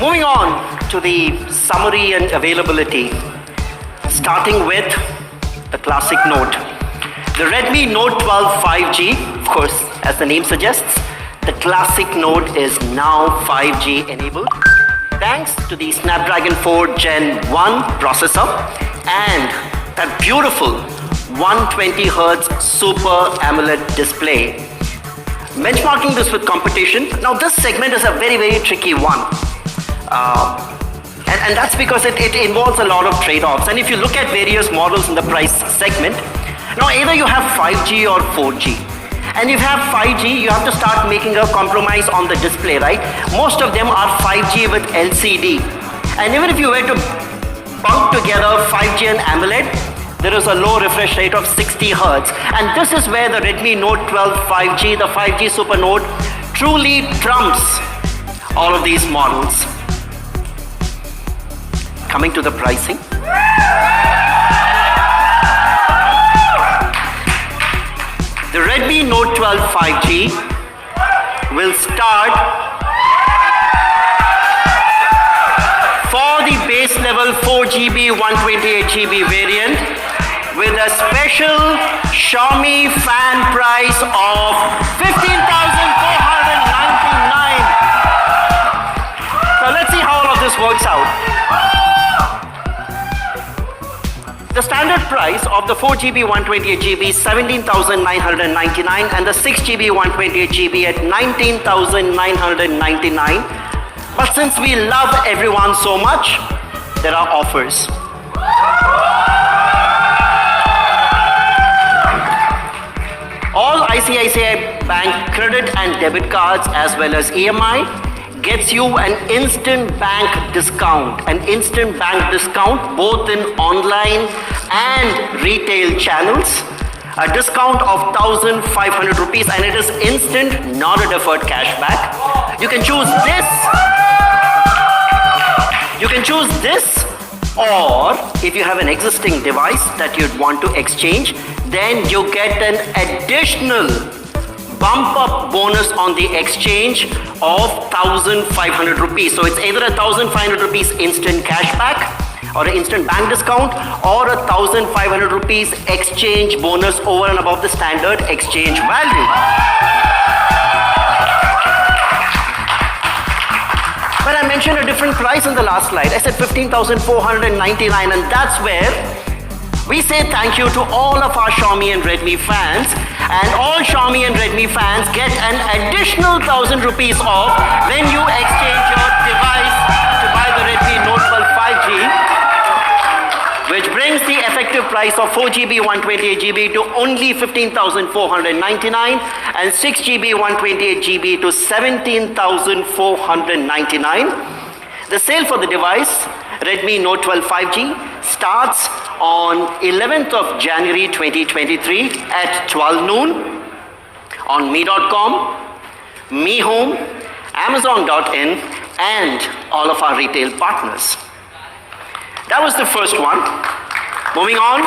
Moving on to the summary and availability, starting with the classic Note. The Redmi Note 12 5G, of course, as the name suggests, the classic Note is now 5G enabled thanks to the Snapdragon 4 Gen 1 processor and that beautiful 120Hz Super AMOLED display. Benchmarking this with competition, now this segment is a very, very tricky one. And that's because it involves a lot of trade-offs. And if you look at various models in the price segment, now either you have 5G or 4G. And if you have 5G, you have to start making a compromise on the display, right? Most of them are 5G with LCD. And even if you were to bunk together 5G and AMOLED, there is a low refresh rate of 60 Hz. And this is where the Redmi Note 12 5G, the 5G Super Note, truly trumps all of these models. Coming to the pricing. The Redmi Note 12 5G will start for the base level 4GB 128GB variant with a special Xiaomi fan price of 15,499. So let's see how all of this works out. The standard price of the 4GB 128GB is 17,999 and the 6GB 128GB at 19,999. But since we love everyone so much, there are offers. All ICICI Bank credit and debit cards as well as EMI gets you an instant bank discount. An instant bank discount both in online and retail channels. A discount of 1,500 rupees and it is instant, not a deferred cashback. You can choose this. You can choose this, or if you have an existing device that you'd want to exchange, then you get an additional bump up bonus on the exchange of 1,500 rupees. So it's either 1,500 rupees instant cashback or an instant bank discount or 1,500 rupees exchange bonus over and above the standard exchange value. But I mentioned a different price in the last slide. I said 15,499, and that's where we say thank you to all of our Xiaomi and Redmi fans, and all Xiaomi and Redmi fans get an additional 1,000 rupees off when you exchange your device to buy the Redmi Note 12 5G, which brings the effective price of 4GB 128GB to only 15,499 and 6GB 128GB to 17,499. The sale for the device, Redmi Note 12 5G, starts on 11th of January 2023 at 12 noon on me.com, Mi Home, Amazon.in and all of our retail partners. That was the first one. Moving on.